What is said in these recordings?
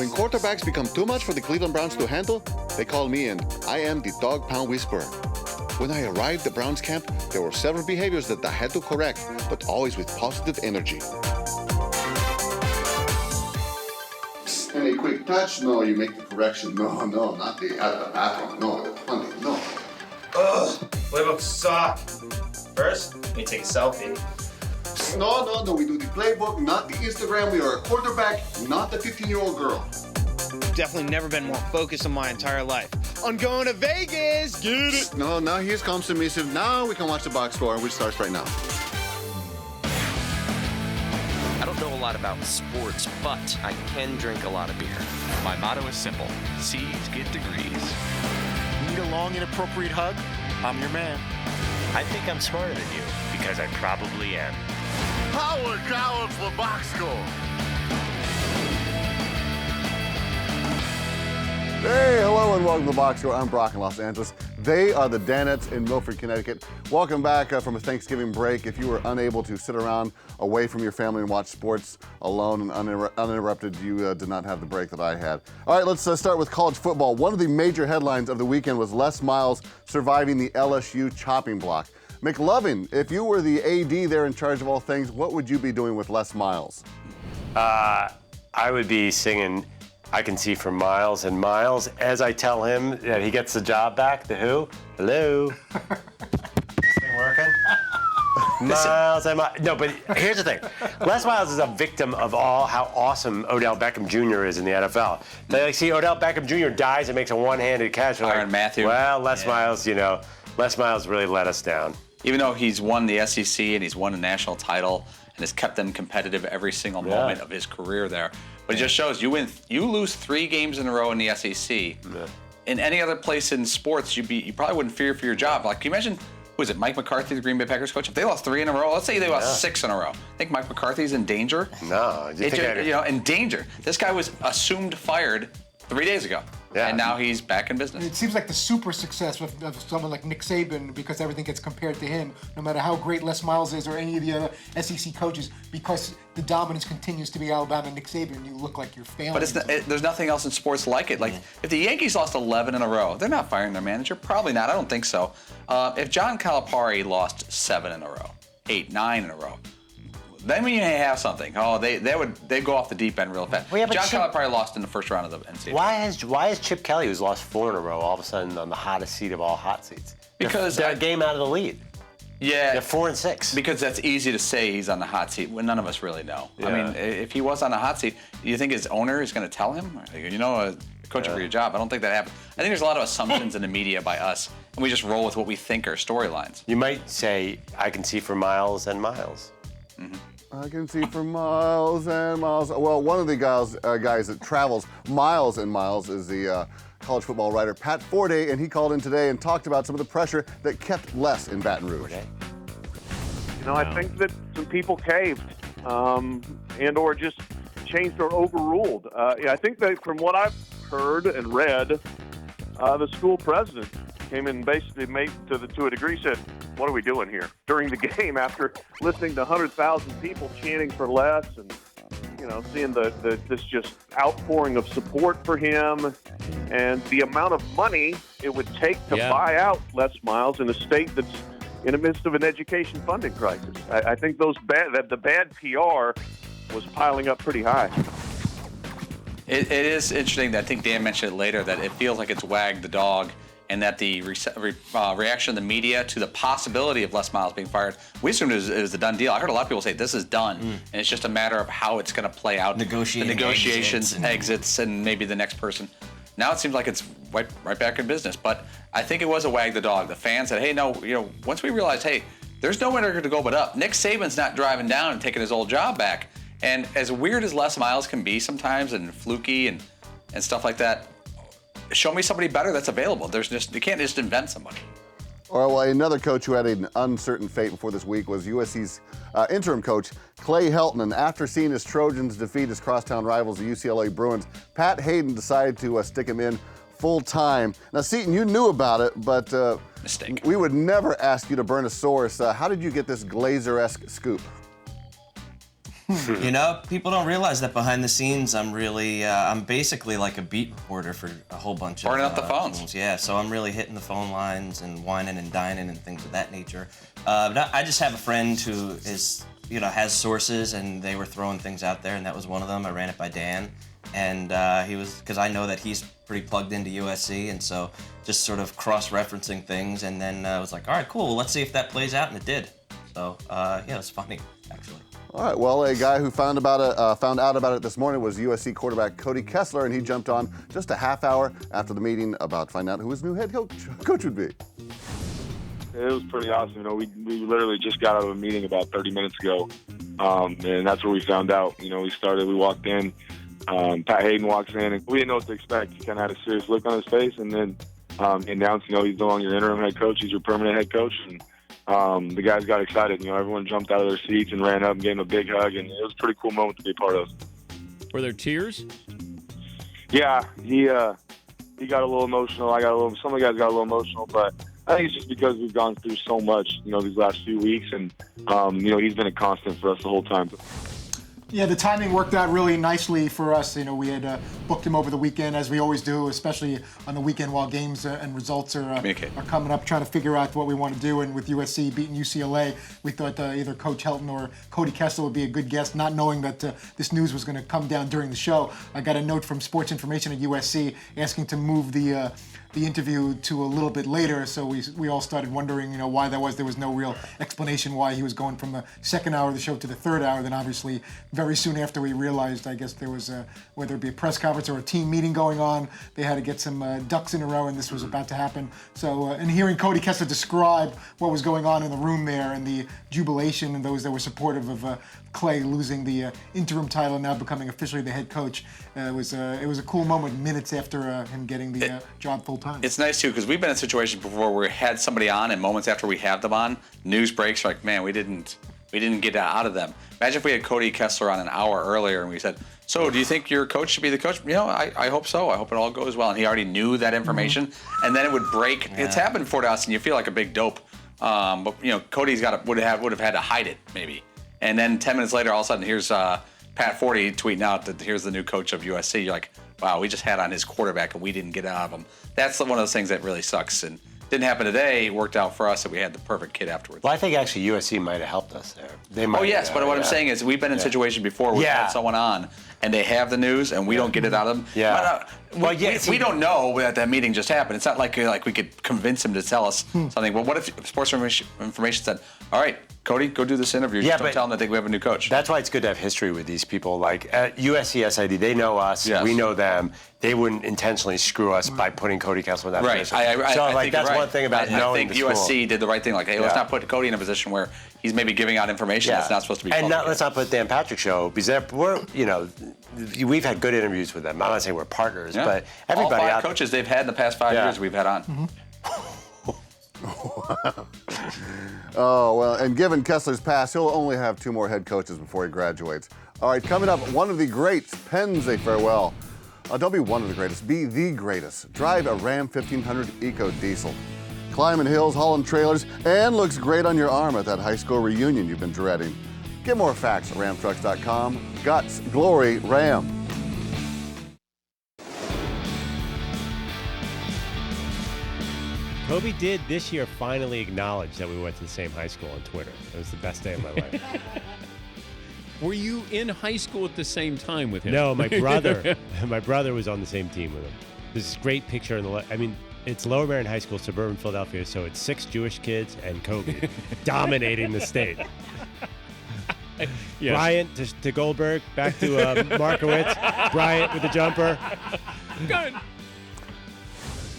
When quarterbacks become too much for the Cleveland Browns to handle, they call me in. I am the dog pound whisperer. When I arrived at Browns camp, there were several behaviors that I had to correct, but always with positive energy. And a quick touch? No, you make the correction. No, not the bathroom. No, the funding. No. Ugh, playbooks suck. First, we take a selfie. No. We do the playbook, not the Instagram. We are a quarterback, not the 15-year-old girl. Definitely never been more focused in my entire life. I'm going to Vegas. Get it? No, now here comes submissive. Now we can watch the box score, which starts right now. I don't know a lot about sports, but I can drink a lot of beer. My motto is simple. C's get degrees. Need a long, inappropriate hug? I'm your man. I think I'm smarter than you, because I probably am. Howard Collins, the box score. Hey, hello and welcome to the Box Score. I'm Brock in Los Angeles. They are the Danettes in Milford, Connecticut. Welcome back from a Thanksgiving break. If you were unable to sit around away from your family and watch sports alone and uninterrupted, you did not have the break that I had. All right, let's start with college football. One of the major headlines of the weekend was Les Miles surviving the LSU chopping block. McLovin, if you were the AD there in charge of all things, what would you be doing with Les Miles? I would be singing I Can See for Miles and Miles as I tell him that he gets the job back. The who? Hello? This thing working? Miles and Miles. No, but here's the thing. Les Miles is a victim of how awesome Odell Beckham Jr. is in the NFL. They see Odell Beckham Jr. dies and makes a one-handed catch. Tyrann Mathieu. Well, Les Miles, Les Miles really let us down. Even though he's won the SEC and he's won a national title and has kept them competitive every single moment of his career there. But it just shows you lose 3 games in a row in the SEC. Yeah. In any other place in sports, you probably wouldn't fear for your job. Like, can you imagine, who is it, Mike McCarthy, the Green Bay Packers coach? If they lost 3 in a row, let's say they lost 6 in a row. Think Mike McCarthy's in danger? No. In danger. This guy was assumed fired 3 days ago. Yeah. And now he's back in business. It seems like the super success of someone like Nick Saban, because everything gets compared to him, no matter how great Les Miles is or any of the other SEC coaches, because the dominance continues to be Alabama and Nick Saban, you look like you're failing. But there's nothing else in sports like it. Like, if the Yankees lost 11 in a row, they're not firing their manager. Probably not. I don't think so. If John Calipari lost 7 in a row, 8, 9 in a row, then we may have something. Oh, they'd go off the deep end real fast. John Calipari lost in the first round of the NCAA. Why is Chip Kelly, who's lost 4 in a row, all of a sudden on the hottest seat of all hot seats? Because they're a game out of the lead. Yeah, they're 4 and 6. Because that's easy to say he's on the hot seat when none of us really know. Yeah. I mean, if he was on the hot seat, you think his owner is going to tell him, coaching for your job? I don't think that happens. I think there's a lot of assumptions in the media by us, and we just roll with what we think are storylines. You might say, I can see for miles and miles. Mm-hmm. I can see for miles and miles. Well, one of the guys that travels miles and miles is the college football writer Pat Forday, and he called in today and talked about some of the pressure that kept Les in Baton Rouge. I think that some people caved and or just changed or overruled. I think that from what I've heard and read, the school president came in and basically to a degree said, what are we doing here? During the game, after listening to 100,000 people chanting for Les and, seeing this just outpouring of support for him and the amount of money it would take to buy out Les Miles in a state that's in the midst of an education funding crisis. I think the bad PR was piling up pretty high. It is interesting that I think Dan mentioned it later, that it feels like it's wagged the dog, and that the reaction of the media to the possibility of Les Miles being fired, we assumed it was a done deal. I heard a lot of people say this is done, and it's just a matter of how it's going to play out. Negotiations, exits, and maybe the next person. Now it seems like it's right back in business. But I think it was a wag the dog. The fans said, hey, no, once we realized, hey, there's nowhere to go but up. Nick Saban's not driving down and taking his old job back. And as weird as Les Miles can be sometimes, and fluky and stuff like that, show me somebody better that's available. You can't just invent somebody. Well, another coach who had an uncertain fate before this week was USC's interim coach, Clay Helton. And after seeing his Trojans defeat his crosstown rivals, the UCLA Bruins, Pat Hayden decided to stick him in full time. Now, Seton, you knew about it, but mistake. We would never ask you to burn a source. How did you get this Glazer-esque scoop? You know, people don't realize that behind the scenes, I'm really, I'm basically like a beat reporter for a whole bunch Burning of up the phones. teams. Yeah, so I'm really hitting the phone lines and whining and dining and things of that nature. But I just have a friend who is, has sources, and they were throwing things out there, and that was one of them. I ran it by Dan, and he was, because I know that he's pretty plugged into USC, and so just sort of cross-referencing things, and then I was like, all right, cool, well, let's see if that plays out, and it did. So, yeah, it was funny, actually. All right, well, a guy who found out about it this morning was USC quarterback Cody Kessler, and he jumped on just a half hour after the meeting about finding out who his new head coach would be. It was pretty awesome. We literally just got out of a meeting about 30 minutes ago, and that's where we found out. We walked in, Pat Hayden walks in, and we didn't know what to expect. He kind of had a serious look on his face, and then he announced, he's no longer your interim head coach, he's your permanent head coach, and the guys got excited. Everyone jumped out of their seats and ran up and gave him a big hug, and it was a pretty cool moment to be a part of. Were there tears? Yeah, he got a little emotional. Some of the guys got a little emotional, but I think it's just because we've gone through so much, these last few weeks, and he's been a constant for us the whole time. Yeah, the timing worked out really nicely for us. We had booked him over the weekend, as we always do, especially on the weekend while games and results are coming up, trying to figure out what we want to do. And with USC beating UCLA, we thought either Coach Helton or Cody Kessler would be a good guest, not knowing that this news was going to come down during the show. I got a note from Sports Information at USC asking to move the interview to a little bit later, so we all started wondering, why that was. There was no real explanation why he was going from the second hour of the show to the third hour. Then obviously, very soon after we realized, I guess there was whether it be a press conference or a team meeting going on, they had to get some ducks in a row, and this was about to happen. So, and hearing Cody Kessler describe what was going on in the room there and the jubilation and those that were supportive of Clay losing the interim title and now becoming officially the head coach, it was a cool moment minutes after him getting the job full time. It's nice too, because we've been in situations before where we had somebody on, and moments after we have them on, news breaks, like, man, we didn't get out of them. Imagine if we had Cody Kessler on an hour earlier and we said, so do you think your coach should be the coach? I hope so. I hope it all goes well. And he already knew that information, and then it would break. Yeah. It's happened before to us, and you feel like a big dope. But Cody's would have had to hide it maybe. And then 10 minutes later, all of a sudden, here's Pat Forty tweeting out that here's the new coach of USC. You're like, wow, we just had on his quarterback and we didn't get out of him. That's one of those things that really sucks. And didn't happen today. It worked out for us that we had the perfect kid afterwards. Well, I think actually USC might have helped us there. They might. Oh yes, but what I'm saying is we've been in situations before where we had someone on and they have the news and we don't get it out of them. Yeah. But, we don't know that meeting just happened. It's not like we could convince him to tell us something. Well, what if Sports Information said, all right, Cody, go do this interview. Just don't tell them that we have a new coach. That's why it's good to have history with these people. Like at USC SID, they know us. Yes. We know them. They wouldn't intentionally screw us by putting Cody Kessler in that position. I think that's one thing about knowing the school. I think USC did the right thing. Like, hey, let's not put Cody in a position where he's maybe giving out information that's not supposed to be. And let's not put Dan Patrick show, because we've had good interviews with them. I'm not saying we're partners, but everybody. All 5 coaches they've had in the past 5 years we've had on. Oh, well, and given Kessler's pass, he'll only have 2 more head coaches before he graduates. All right, coming up, one of the greats pens a farewell. Don't be one of the greatest, be the greatest. Drive a Ram 1500 Eco Diesel. Climbing hills, hauling trailers, and looks great on your arm at that high school reunion you've been dreading. Get more facts at ramtrucks.com. Guts, glory, Ram. Kobe did this year finally acknowledge that we went to the same high school on Twitter. It was the best day of my life. Were you in high school at the same time with him? No, my brother was on the same team with him. There's this great picture it's Lower Merion High School, suburban Philadelphia, so it's 6 Jewish kids and Kobe dominating the state. Yes. Bryant to Goldberg, back to Markowitz. Bryant with the jumper. Good.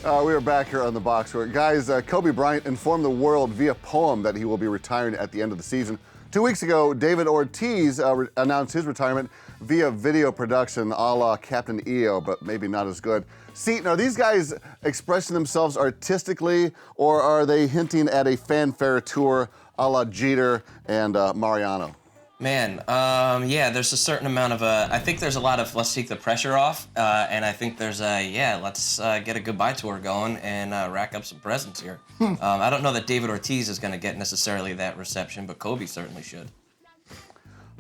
We are back here on the box score. Guys, Kobe Bryant informed the world via poem that he will be retiring at the end of the season. 2 weeks ago, David Ortiz announced his retirement via video production a la Captain EO, but maybe not as good. Seton, are these guys expressing themselves artistically, or are they hinting at a fanfare tour a la Jeter and Mariano? Man, there's a certain amount of I think there's a lot of let's take the pressure off, and I think there's let's get a goodbye tour going and rack up some presents here. I don't know that David Ortiz is going to get necessarily that reception, but Kobe certainly should.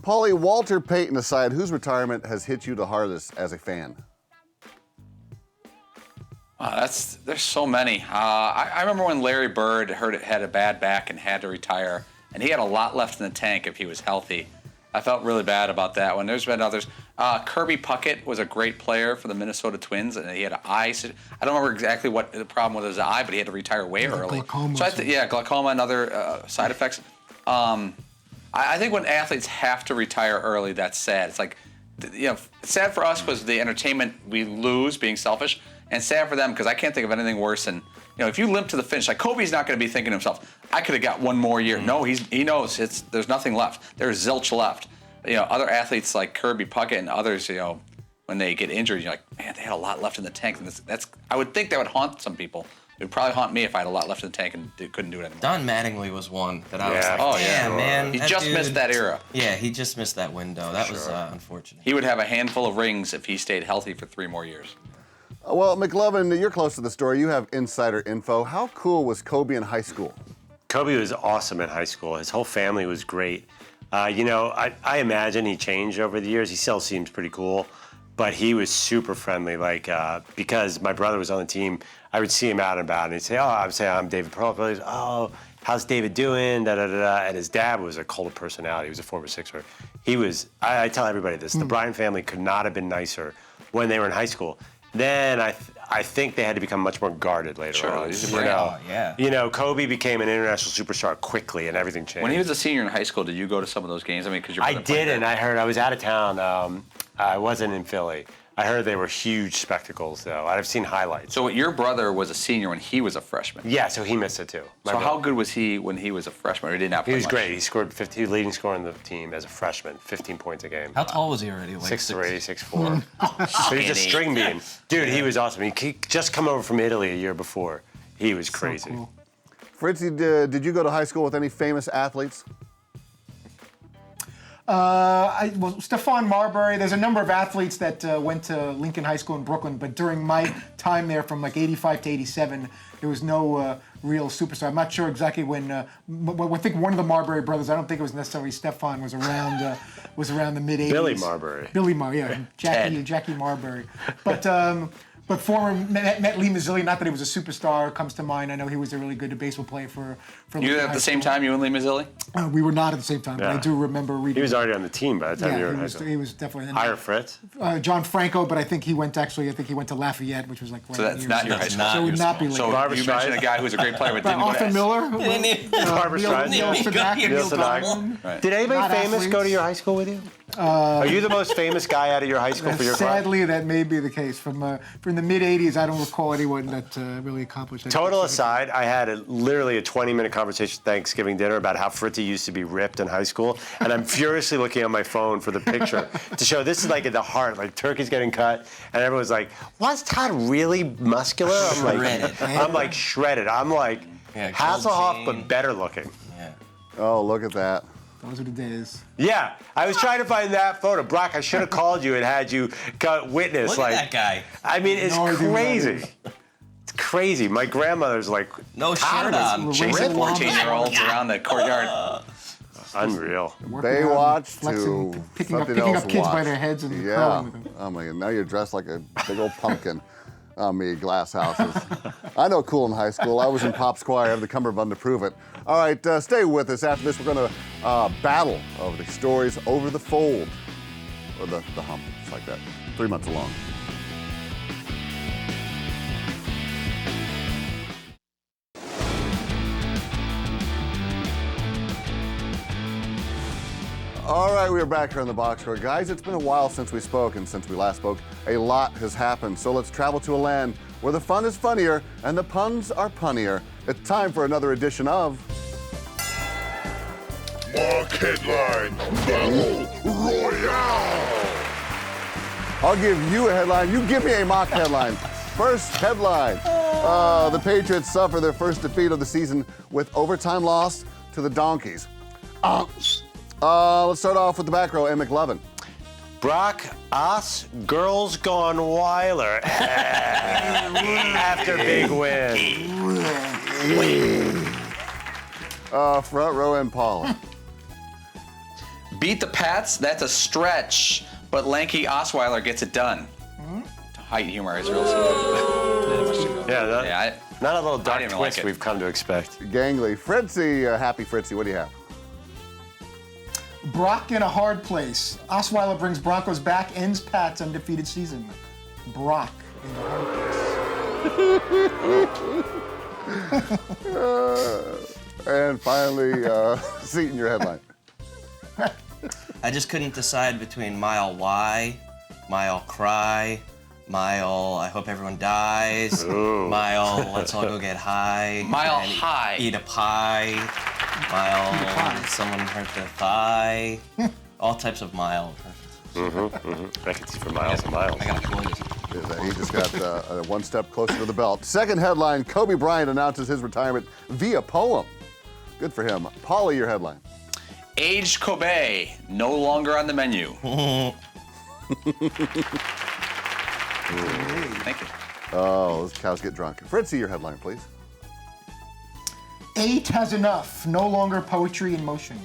Paulie, Walter Payton aside, whose retirement has hit you the hardest as a fan? There's so many. I remember when Larry Bird had a bad back and had to retire, and he had a lot left in the tank if he was healthy. I felt really bad about that one. There's been others. Kirby Puckett was a great player for the Minnesota Twins, and he had an eye. I don't remember exactly what the problem with his eye, but he had to retire way early. Glaucoma. So glaucoma and other side effects. I think when athletes have to retire early, that's sad. It's like, sad for us because the entertainment we lose being selfish, and sad for them because I can't think of anything worse than, if you limp to the finish, like Kobe's not going to be thinking to himself, I could have got one more year. No, he knows there's nothing left. There's zilch left. Other athletes like Kirby Puckett and others, when they get injured, you're like, man, they had a lot left in the tank. And I would think that would haunt some people. It would probably haunt me if I had a lot left in the tank and couldn't do it anymore. Don Mattingly was one that I was like, man. He just missed that era. Yeah, he just missed that window. That was unfortunate. He would have a handful of rings if he stayed healthy for 3 more years. Well, McLovin, you're close to the story. You have insider info. How cool was Kobe in high school? Kobe was awesome in high school. His whole family was great. I imagine he changed over the years. He still seems pretty cool, but he was super friendly. Because my brother was on the team, I would see him out and about, and he'd say, I'm David Pearl. He'd say, how's David doing? And his dad was a cult of personality. He was a former Sixer. He was, I tell everybody this, the Bryant family could not have been nicer when they were in high school. Then I think they had to become much more guarded later on. Kobe became an international superstar quickly, and everything changed. When he was a senior in high school, did you go to some of those games? Because I didn't. I heard I was out of town. I wasn't in Philly. I heard they were huge spectacles, though. I've seen highlights. So your brother was a senior when he was a freshman? Yeah, so he missed it, too. So how good was he when he was a freshman, or did he not play He was much? great. He scored 50, leading scorer on the team as a freshman, 15 points a game. How tall was he already? 6'3", 6'4". So he's a string bean. Dude, he was awesome. He just come over from Italy a year before. He was crazy. So cool. Fritzy, did you go to high school with any famous athletes? Stephon Marbury. There's a number of athletes that went to Lincoln High School in Brooklyn, but during my time there, from like '85 to '87, there was no real superstar. I'm not sure exactly when. I think one of the Marbury brothers. I don't think it was necessarily Stephon. Was around the mid '80s. Billy Marbury. Billy Marbury, yeah, Jackie Marbury. But former met Lee Mazzilli. Not that he was a superstar. Comes to mind. I know he was a really good baseball player for. You were at the same time, you and Lee Mazzilli? We were not at the same time, but I do remember reading. He was already on the team by the time you were in high school. He was definitely. Higher Fritz? John Franco, but I think he went to Lafayette, which was like. So that's not your high school. So it would not be. So you mentioned a guy who was a great player, but didn't Arthur Miller. Barbara Streisand. Did anybody famous go to your high school with you? Are you the most famous guy out of your high school for your class? Sadly, that may be the case. From the mid '80s, I don't recall anyone that really accomplished that. Total aside, I had literally a 20-minute conversation at Thanksgiving dinner about how Fritzy used to be ripped in high school, and I'm furiously looking on my phone for the picture to show this is like at the heart, like turkey's getting cut, and everyone's like, "Was Todd really muscular?" I'm like shredded. I'm like Hasselhoff, but better looking. Yeah. Oh, look at that. Those are the days. Yeah, I was trying to find that photo. Brock, I should have called you and had you witness. Look at that guy. I mean, it's crazy. It's crazy. My grandmother's like, no shirt on. Chasing 14-year-olds around the courtyard. Unreal. Baywatch to picking something up else kids watch. by their heads and curling with them. Oh my God! Now you're dressed like a big old pumpkin. Oh, me, glass houses. I know cool in high school. I was in Pop's choir. I have the cummerbund to prove it. All right, stay with us. After this, we're going to battle of the stories over the fold. Or the hump, just like that. 3 months along. All right, we are back here on the box score. Guys, it's been a while since we spoke, and since we last spoke, a lot has happened. So let's travel to a land where the fun is funnier and the puns are punnier. It's time for another edition of... Mock Headline Battle Royale! I'll give you a headline. You give me a mock headline. First headline. The Patriots suffer their first defeat of the season with overtime loss to the Donkeys. Let's start off with the back row, and McLovin. Brock, us girls gone Weiler after big win. Front row, and Paula. Beat the Pats, that's a stretch, but lanky Osweiler gets it done. Height humor is real simple. Not a little I dark didn't twist like it. we've come to expect. Gangly. Fritzy, happy Fritzy, what do you have? Brock in a hard place. Osweiler brings Broncos back, ends Pat's undefeated season. Brock in a hard place. And finally, Seton, your headline. I just couldn't decide between Mile Y, Mile Cry, Mile I hope everyone dies, Mile let's all go get high, Mile and High. eat a pie, Mile someone hurt their thigh, all types of Mile. I can see for miles and miles. I got a clue. He just got one step closer to the belt. Second headline, Kobe Bryant announces his retirement via poem. Good for him. Paulie, your headline. Aged Kobe, no longer on the menu. Thank you. Oh, those cows get drunk. Fritzy, your headline, please. 8 has enough. No longer poetry in motion.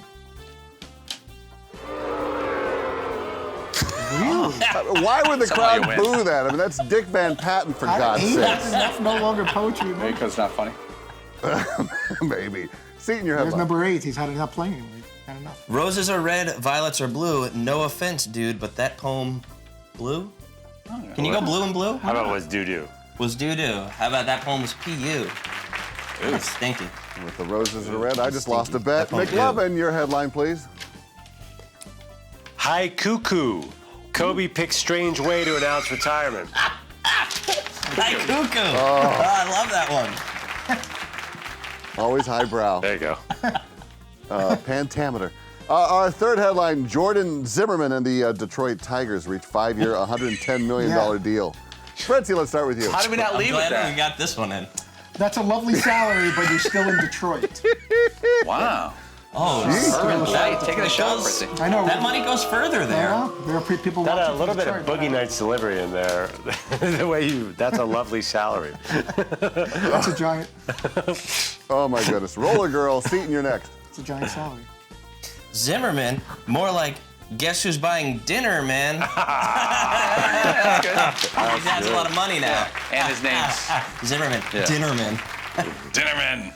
Why would the Somehow crowd you win. boo that? I mean, that's Dick Van Patten, for God's 8 has sake. enough. No longer poetry in motion. Because it's not funny. Maybe. Seton, your There's headline. number 8. He's not playing anymore. Had enough. Roses are red, violets are blue. No offense, dude, but that poem, blue? Can you go blue and blue? How about was doo-doo? Was doo-doo. How about that poem was PU? It was stinky. With the roses are red, I just lost a bet. That poem McLovin, your headline, please. Hi, cuckoo. Kobe picks strange way to announce retirement. Hi, cuckoo. Oh, I love that one. Always highbrow. There you go. Pentameter. Our third headline, Jordan Zimmerman and the Detroit Tigers reach 5-year, $110 million deal. Fritzy, let's start with you. How did we not leave with Glad that? we got this one in. That's a lovely salary, but you're still in Detroit. Wow. Oh, Hey, taking a shot, Fritzy. I know. that money goes further there. There are people Got a watching little from bit of Detroit. Boogie Nights delivery in there. The way that's a lovely salary. That's a giant. Oh my goodness. Roller Girl, Seton, you're next. It's a giant salary. Zimmerman, more like, guess who's buying dinner, man? That's good. He has a lot of money now. And his name's Zimmerman, Yeah. Dinnerman. Dinnerman.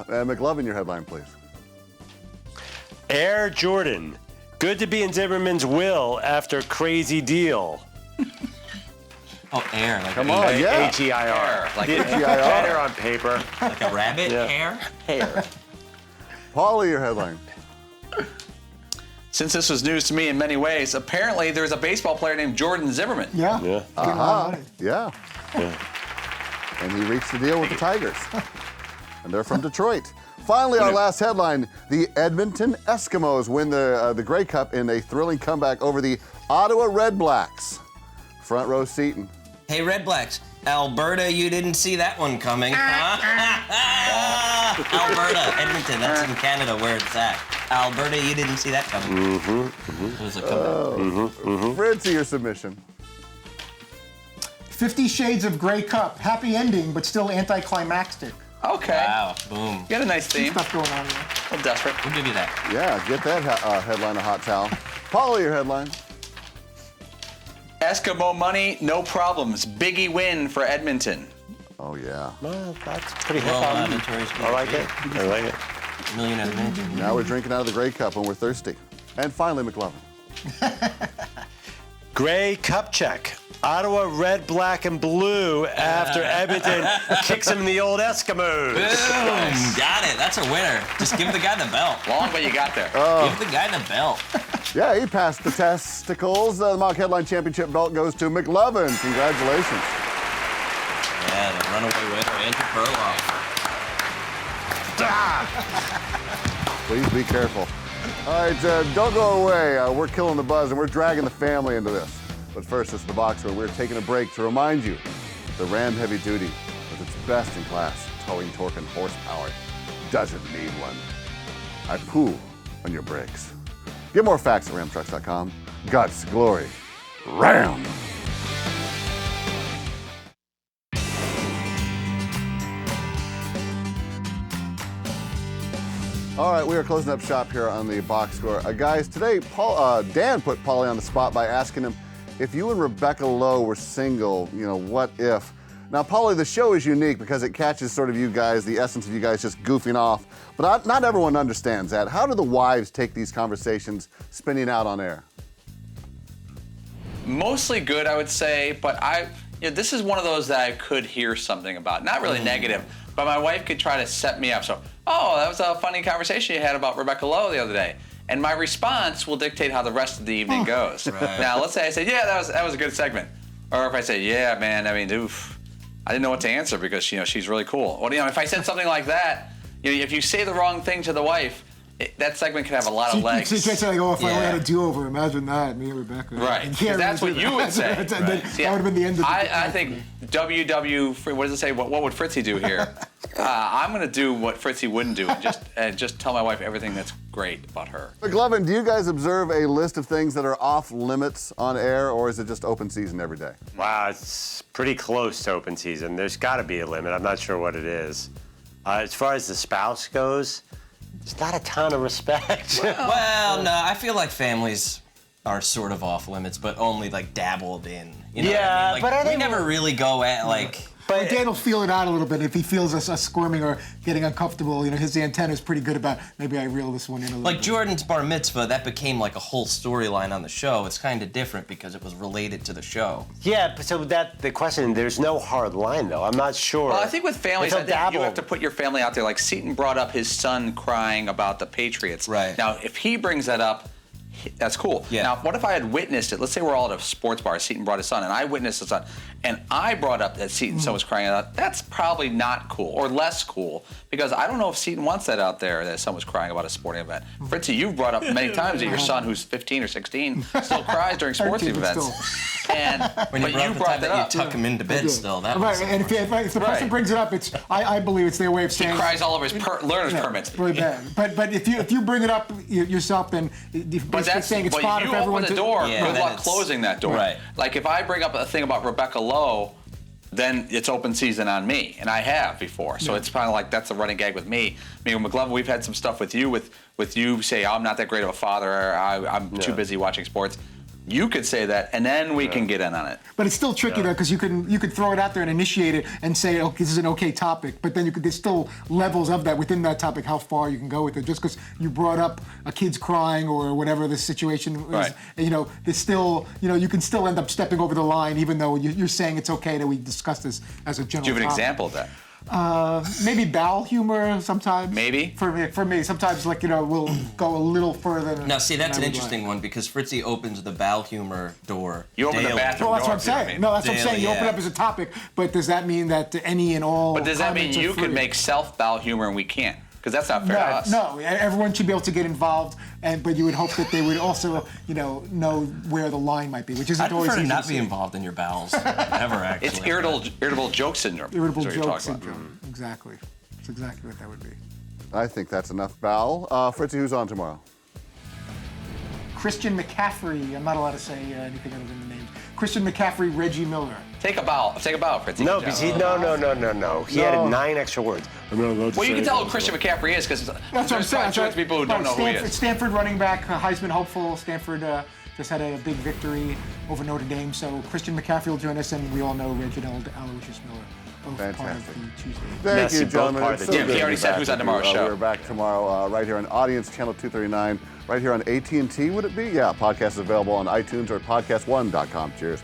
And McLovin, your headline, please. Air Jordan. Good to be in Zimmerman's will after crazy deal. Oh, air. Like Come on, yeah. H-E-I-R. Like Better on paper. Like a rabbit hair? Hair. Paulie, your headline. Since this was news to me in many ways, apparently there's a baseball player named Jordan Zimmerman. Yeah. Yeah. Getting a lot of money. Yeah. And he reached the deal with the Tigers. And they're from Detroit. Finally, our last headline, the Edmonton Eskimos win the Grey Cup in a thrilling comeback over the Ottawa Red Blacks. Front row Seton. Hey, Red Blacks. Alberta, you didn't see that one coming. Alberta, Edmonton, that's in Canada where it's at. Alberta, you didn't see that coming. It was a comeback. Fritzy, your submission. 50 Shades of Grey Cup. Happy ending, but still anticlimactic. Okay. Wow, boom. You got a nice theme. Stuff going on here. A little desperate. We'll give you that. Yeah, get that headline a hot towel. Paulie, your headline. Eskimo money, no problems. Biggie win for Edmonton. Oh, yeah. Well, that's pretty hip Well, on. Notorious I like it. I like it. Million out of Edmonton. Now we're drinking out of the Grey Cup when we're thirsty. And finally, McLovin. Grey Cup check. Ottawa red, black, and blue after Edmonton kicks him in the old Eskimos. Boom! Got it. That's a winner. Just give the guy the belt. Long way you got there. Give the guy the belt. Yeah, he passed the testicles. The Mock Headline Championship belt goes to McLovin. Congratulations. Yeah, the runaway winner, Andrew Perloff. Please be careful. All right, don't go away. We're killing the buzz, and we're dragging the family into this. But first, it's the box where we're taking a break to remind you the Ram Heavy Duty, with its best-in-class towing torque and horsepower, doesn't need one. I poo on your brakes. Get more facts at ramtrucks.com. Guts, glory, Ram! All right, we are closing up shop here on the box score. Guys, today Dan put Paulie on the spot by asking him, if you and Rebecca Lowe were single, what if? Now, Paulie, the show is unique because it catches sort of you guys, the essence of you guys just goofing off. But not everyone understands that. How do the wives take these conversations spinning out on air? Mostly good, I would say, but this is one of those that I could hear something about. Not really negative, but my wife could try to set me up. So, that was a funny conversation you had about Rebecca Lowe the other day. And my response will dictate how the rest of the evening goes. Right. Now, let's say I say, yeah, that was a good segment. Or if I say, yeah, man, I mean, oof, I didn't know what to answer because, she's really cool. Well, if I said something like that, if you say the wrong thing to the wife, that segment could have a lot of legs. You can't say, if I only had a do-over, imagine that, me and Rebecca. Right, that's what you would say. That would have been the end of the I think what does it say? What would Fritzy do here? I'm going to do what Fritzy wouldn't do and just tell my wife everything that's great about her. McLovin, do you guys observe a list of things that are off limits on air, or is it just open season every day? Wow, it's pretty close to open season. There's got to be a limit. I'm not sure what it is. As far as the spouse goes, there's not a ton of respect. Well, no, I feel like families are sort of off limits, but only like dabbled in. You know what I mean? Like, we never really go at like. But Dan will feel it out a little bit if he feels us squirming or getting uncomfortable. His antenna is pretty good about maybe I reel this one in a little bit. Like Jordan's bar mitzvah, that became like a whole storyline on the show. It's kind of different because it was related to the show. Yeah, so the question, there's no hard line though. I'm not sure. Well, I think with families, I think you have to put your family out there. Like Seton brought up his son crying about the Patriots. Right. Now, if he brings that up, that's cool. Yeah. Now, what if I had witnessed it? Let's say we're all at a sports bar. Seton brought his son, and I witnessed his son, and I brought up that Seton's son was crying out. That's probably not cool or less cool because I don't know if Seton wants that out there that his son was crying about a sporting event. Fritzy, you've brought up many times that your son, who's 15 or 16, still cries during sporting events. And when you brought that up, you tuck him into bed still. That right, and if the person brings it up, I believe it's their way of saying he cries all over his learner's permits. Really bad. But if you bring it up yourself, then basically saying it's fine if everyone. Open the door. Good luck closing that door. Right. Like if I bring up a thing about Rebecca Lowe, then it's open season on me, and I have before. So it's kind of like that's a running gag with me. I mean, McLovin, we've had some stuff with you say I'm not that great of a father. Or I'm too busy watching sports. You could say that, and then we can get in on it. But it's still tricky though, because you could throw it out there and initiate it and say, "Oh, this is an okay topic." But then there's still levels of that within that topic, how far you can go with it. Just because you brought up a kid's crying or whatever the situation is, there's still, you can still end up stepping over the line, even though you're saying it's okay that we discuss this as a general. Do you have an topic. example of that? Maybe bowel humor sometimes. Maybe? For me, sometimes we'll go a little further. Now, see, that's an interesting one because Fritzy opens the bowel humor door. You open the bathroom door. Well, that's what I'm saying. No, that's what I'm saying. You open up as a topic, but does that mean that any and all? But does that mean you could make self-bowel humor and we can't? Because that's not fair to us. No, everyone should be able to get involved, but you would hope that they would also, know where the line might be, which isn't always easy. I'd prefer to not be involved in your bowels. Never actually. It's irritable joke syndrome. Irritable joke syndrome. Exactly. That's exactly what that would be. I think that's enough bowel. Fritzy, who's on tomorrow? Christian McCaffrey. I'm not allowed to say anything other than the names. Christian McCaffrey, Reggie Miller. Take a bow, Fritzy. No, because no. He added 9 extra words. Well, you can tell who Christian McCaffrey is because there's probably people who don't know who he is. Stanford running back, Heisman hopeful. Stanford just had a big victory over Notre Dame. So Christian McCaffrey will join us, and we all know Reginald Aloysius Miller. Fantastic. Tuesday. Thank you, gentlemen. He already said who's on tomorrow's show. We're back tomorrow right here on Audience Channel 239, right here on AT&T, would it be? Yeah, podcast is available on iTunes or podcast1.com. Cheers.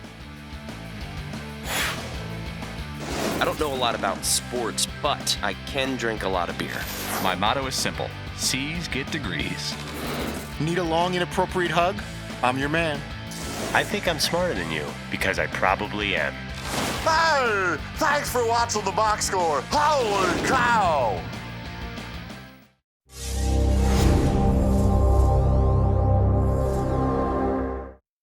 I don't know a lot about sports, but I can drink a lot of beer. My motto is simple. C's get degrees. Need a long, inappropriate hug? I'm your man. I think I'm smarter than you because I probably am. Hey, thanks for watching the box score. Holy cow!